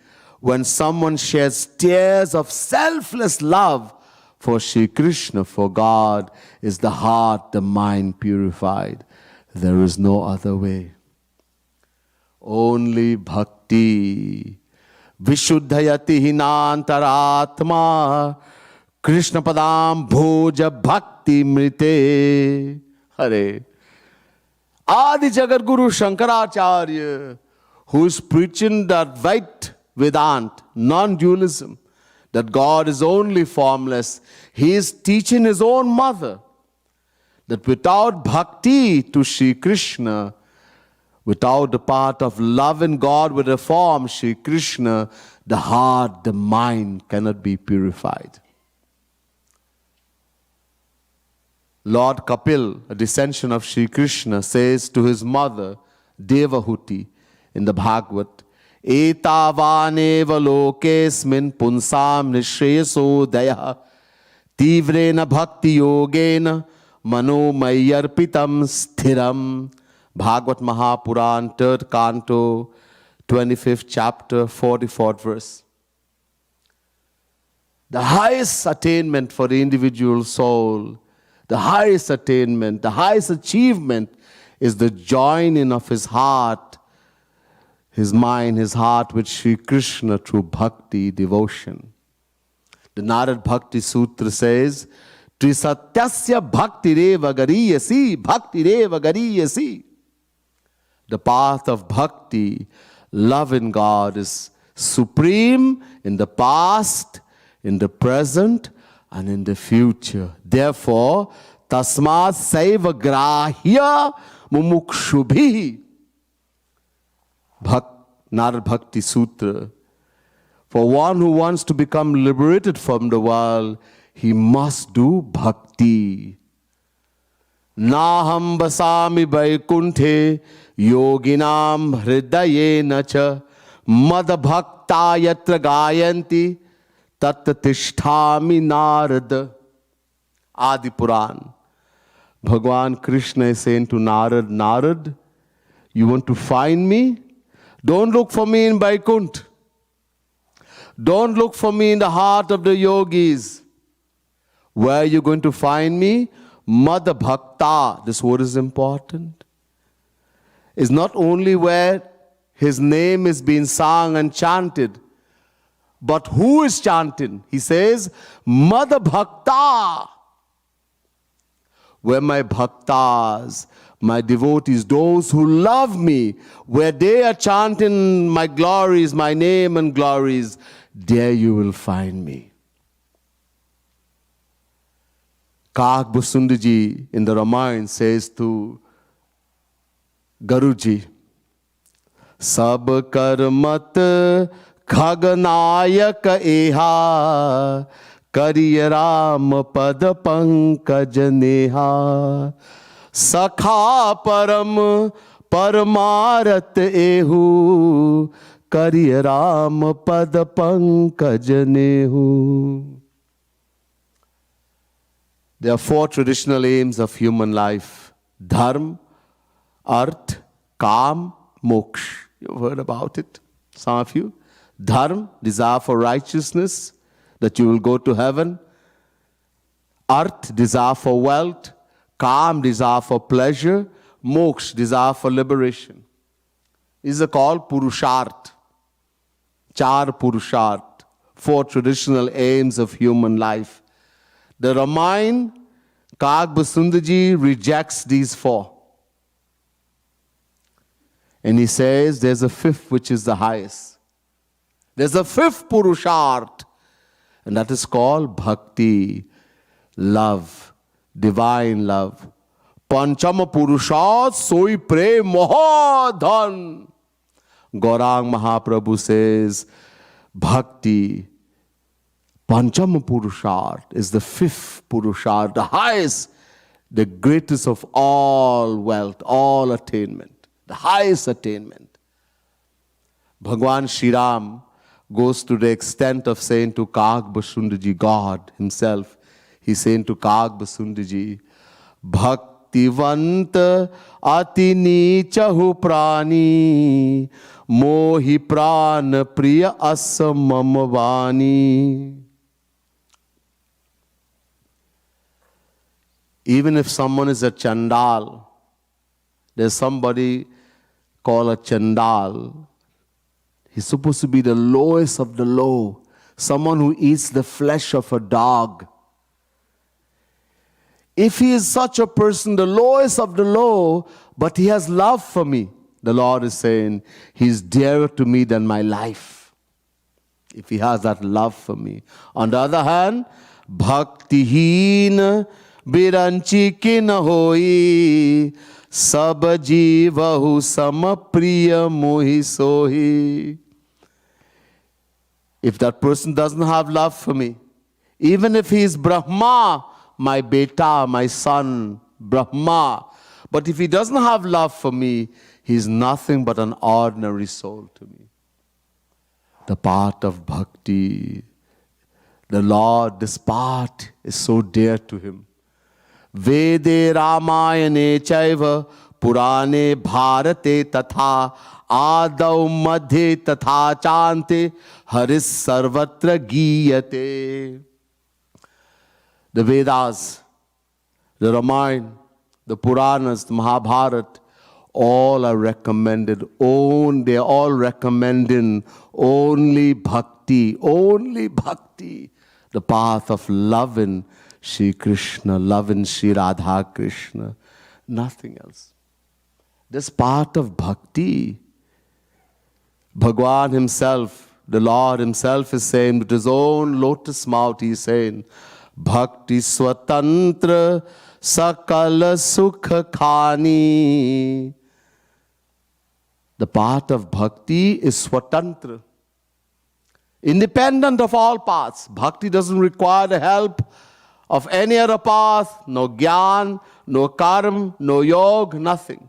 when someone sheds tears of selfless love for Shri Krishna, for God, is the heart, the mind purified. There is no other way. Only bhakti. Vishuddhayati hinantaratma Krishna padam bhoja bhakti mrite. Hare. Adi Jagat Guru Shankaracharya, who is preaching that Vait Vedant, non-dualism, that God is only formless, he is teaching his own mother that without bhakti to Shri Krishna, without the path of love in God with a form, Shri Krishna, the heart, the mind cannot be purified. Lord Kapil, a descension of Shri Krishna, says to his mother, Devahuti, in the Bhagavad, Etavaneva lokesmin punsam nishreyaso daya tivrena bhakti yogena mano mayarpitam sthiram. Bhagavat Mahapuran, 3rd canto, 25th chapter, 44th verse. The highest attainment for the individual soul, the highest attainment, the highest achievement is the joining of his heart, his mind, his heart with Sri Krishna through bhakti, devotion. The Narad Bhakti Sutra says, Trisatyasya bhaktireva gariyasi, bhaktireva gariyasi. The path of bhakti, love in God, is supreme in the past, in the present, and in the future. Therefore, tasmat saiva grahya mumukshubhi. Narad Bhakti Sutra. For one who wants to become liberated from the world, he must do bhakti. Naham basami vaikunthe yoginam hridaye nacha mad bhakta yatra gayanti tattatisthami narada. Adi Puran. Bhagwan Krishna is saying to Narad, Narad, you want to find me? Don't look for me in Vaikuntha. Don't look for me in the heart of the yogis. Where are you going to find me? Mada Bhakta, this word is important, is not only where his name is being sung and chanted, but who is chanting? He says, Mada Bhakta. Where my bhaktas, my devotees, those who love me, where they are chanting my glories, my name and glories, there you will find me. Kak Busundaji in the Ramayana says to Garuji, Sab karmat khaganayak eha kariya ram pad pankaj neha sakha param paramarat ehu kariya ram pad pankaj nehu. There are 4 traditional aims of human life: dharma, arth, kam, moksha. You've heard about it, some of you. Dharma, desire for righteousness, that you will go to heaven. Arth, desire for wealth. Kam, desire for pleasure. Moksha, desire for liberation. These are called Purusharth. Char Purusharth. 4 traditional aims of human life. The Ramayana, Kak Basundaji rejects these 4. And he says there's a 5th which is the highest. There's a 5th Purusharth, and that is called Bhakti, love, divine love. Panchama Purusharth soi prem mohadhan. Gaurang Mahaprabhu says Bhakti, Panchama Purusharth, is the 5th Purusharth, the highest, the greatest of all wealth, all attainment, the highest attainment. Bhagwan Shri Ram goes to the extent of saying to Kak Basundaji, God himself, he's saying to Kak Basundaji, Bhaktivant ati nichahu prani mohi prana priya asamamavani. Even if someone is a Chandal, there's somebody called a Chandal. He's supposed to be the lowest of the low, someone who eats the flesh of a dog. If he is such a person, the lowest of the low, but he has love for me, the Lord is saying, he's dearer to me than my life. If he has that love for me. On the other hand, Bhaktihin Biranchi kin hoi sab jivahu samapriya mohi sohi. If that person doesn't have love for me, even if he is Brahma, my beta, my son, Brahma, but if he doesn't have love for me, he is nothing but an ordinary soul to me. The path of bhakti, the Lord, this path is so dear to him. Vede Ramayane Chaiva Purane Bharate Tatha Adav Madhye Tatha Chante Haris Sarvatra Giyate. The Vedas, the Ramayana, the Puranas, the Mahabharata, all are recommended. They are all recommending only bhakti, the path of loving Shri Krishna, loving Shri Radha Krishna, nothing else. This part of bhakti, Bhagwan himself, the Lord himself is saying with his own lotus mouth, he is saying, Bhakti Swatantra Sakala Sukha Khani. The path of bhakti is swatantra, independent of all paths. Bhakti doesn't require the help of any other path, no gyan, no karma, no yoga, nothing.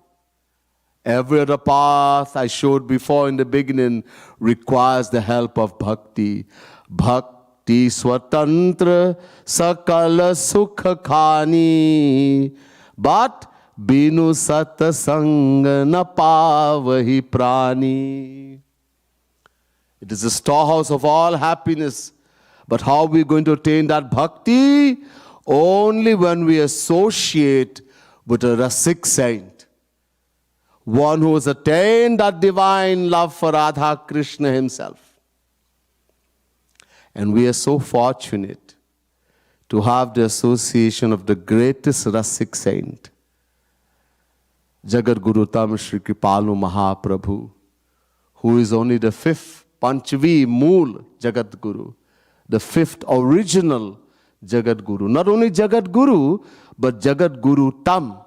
Every other path I showed before in the beginning requires the help of bhakti. Bhakti swatantra sakala sukha khani. But Binu satsanga na pavahi prani. It is the storehouse of all happiness. But how are we going to attain that bhakti? Only when we associate with a Rasik saint. One who has attained that divine love for Radha Krishna himself. And we are so fortunate to have the association of the greatest Rasik saint, Jagat Guru Tam Shri Kripalu Mahaprabhu, who is only the fifth Panchvi Mool Jagat Guru, the fifth original Jagat Guru. Not only Jagat Guru, but Jagat Guru Tam.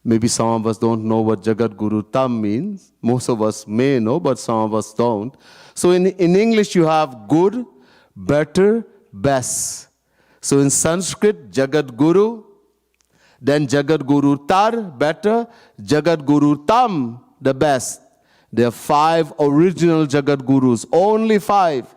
Maybe some of us don't know what Jagat Guru Tam means. Most of us may know, but some of us don't. So in English you have good, better, best. So in Sanskrit, Jagat Guru, then Jagat Guru Tar, better, Jagat Guru Tam, the best. There are 5 original Jagat Gurus, only 5.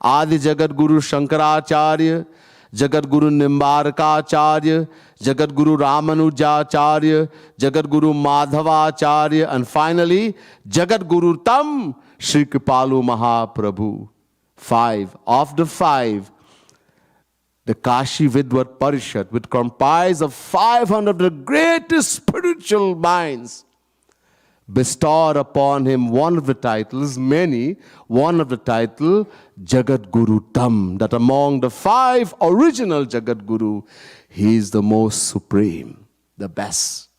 Adi Jagat Guru Shankaracharya, Jagat Guru Nimbarkacharya, Jagat Guru Ramanujacharya, Jagat Guru Madhavacharya, and finally, Jagat Guru Tam, Shri Kripalu Mahaprabhu. 5. Of the 5, the Kashi Vidvat Parishad, which comprises of 500 of the greatest spiritual minds, bestowed upon him one of the titles, many, one of the title, Jagat Guru Tam, that among the 5 original Jagat Guru, he is the most supreme, the best.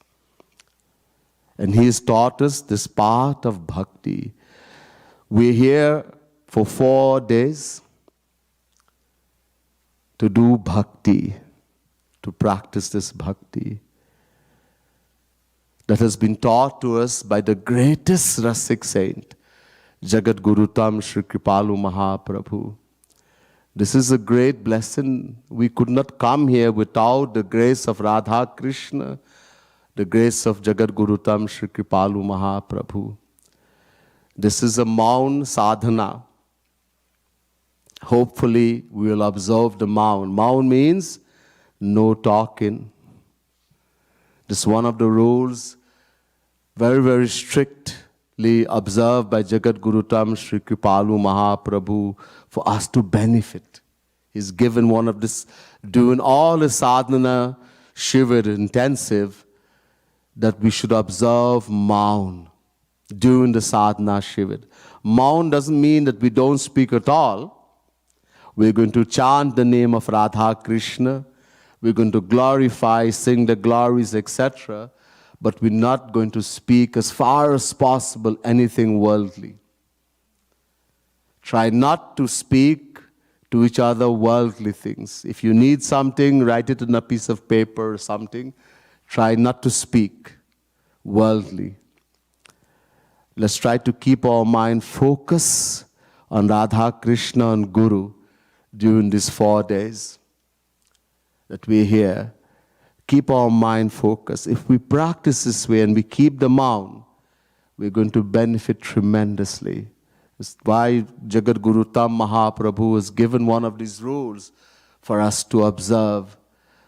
And he has taught us this part of bhakti. We're here for 4 days to do bhakti, to practice this bhakti that has been taught to us by the greatest Rasik saint, Jagat Guru Tam Shri Kripalu Mahaprabhu. This is a great blessing. We could not come here without the grace of Radha Krishna, the grace of Jagat Guru Tam Shri Kripalu Mahaprabhu. This is a Maun sadhana. Hopefully we will observe the Maun. Maun means no talking. This is one of the rules, very, very strictly observed by Jagat Guru Tam Shri Kripalu Mahaprabhu for us to benefit. He's given one of this, doing all the sadhana, shivir, intensive, that we should observe Maun during the sadhana shivir. Maun doesn't mean that we don't speak at all. We're going to chant the name of Radha Krishna. We're going to glorify, sing the glories, etc. But we're not going to speak as far as possible anything worldly. Try not to speak to each other worldly things. If you need something, write it on a piece of paper or something. Try not to speak worldly. Let's try to keep our mind focused on Radha Krishna and Guru during these 4 days that we're here. Keep our mind focused. If we practice this way and we keep the Maun, we're going to benefit tremendously. That's why Jagat Guru Tam Mahaprabhu has given one of these rules for us to observe,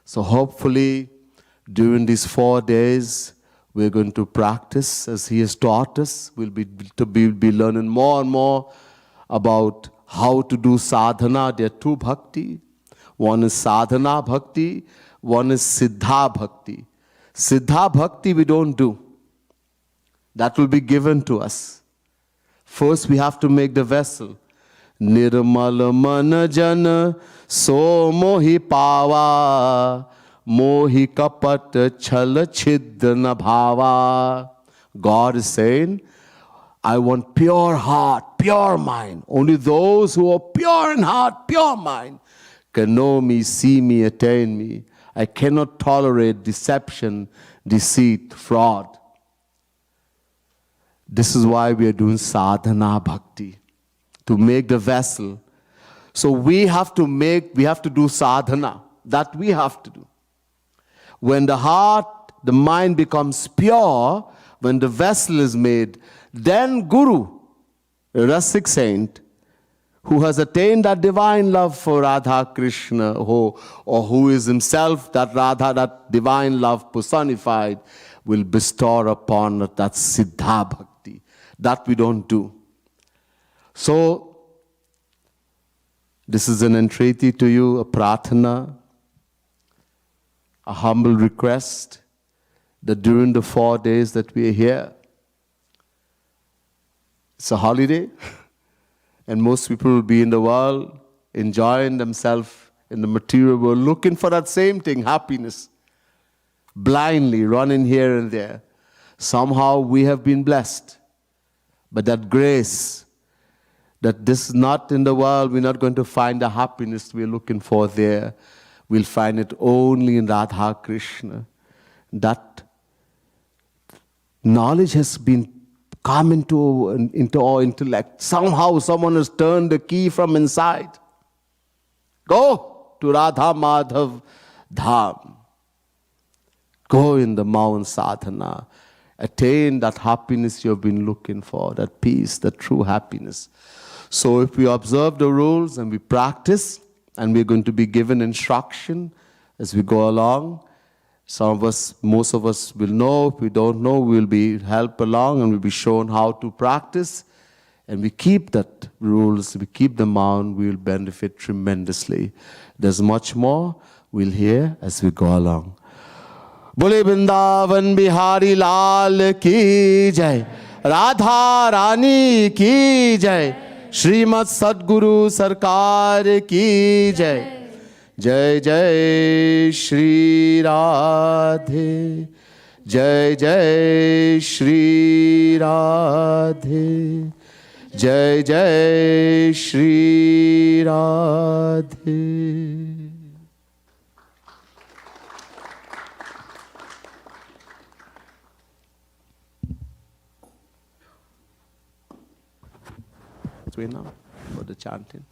So hopefully, during these 4 days, we're going to practice as he has taught us. We'll be learning more and more about how to do sadhana. There are two bhakti. One is sadhana bhakti, one is siddha bhakti. Siddha bhakti we don't do. That will be given to us. First we have to make the vessel. Nirmal man jana so mohi pava, mohi kapat chal chidna bhava. God is saying, I want pure heart, pure mind. Only those who are pure in heart, pure mind, can know me, see me, attain me. I cannot tolerate deception, deceit, fraud. This is why we are doing sadhana bhakti, to make the vessel. So we have to do sadhana. That we have to do. When the heart, the mind becomes pure, when the vessel is made, then Guru, a Rasik saint, who has attained that divine love for Radha Krishna, who is himself that Radha, that divine love personified, will bestow upon that Siddha Bhakti. That we don't do. So, this is an entreaty to you, a pratana, a humble request that during the 4 days that we are here, it's a holiday, and most people will be in the world enjoying themselves in the material world, looking for that same thing, happiness, blindly running here and there. Somehow we have been blessed, but that grace, that this is not in the world, we're not going to find the happiness we're looking for there. We'll find it only in Radha Krishna. That knowledge has been come into our intellect. Somehow someone has turned the key from inside. Go to Radha Madhav Dham. Go in the Mount Sadhana. Attain that happiness you've been looking for, that peace, that true happiness. So if we observe the rules and we practice, and we're going to be given instruction as we go along, most of us will know. If we don't know, we'll be helped along and we'll be shown how to practice. And we keep that rules, we keep them on, we will benefit tremendously. There's much more we'll hear as we go along. Bole Vrindavan Bihari Lal ki jai, Radha Rani ki jai, Srimad Sadguru Sarkar ki jai. Jai Jai Shri Radhe, Jai Jai Shri Radhe, Jai Jai Shri Radhe. Let's wait now for the chanting.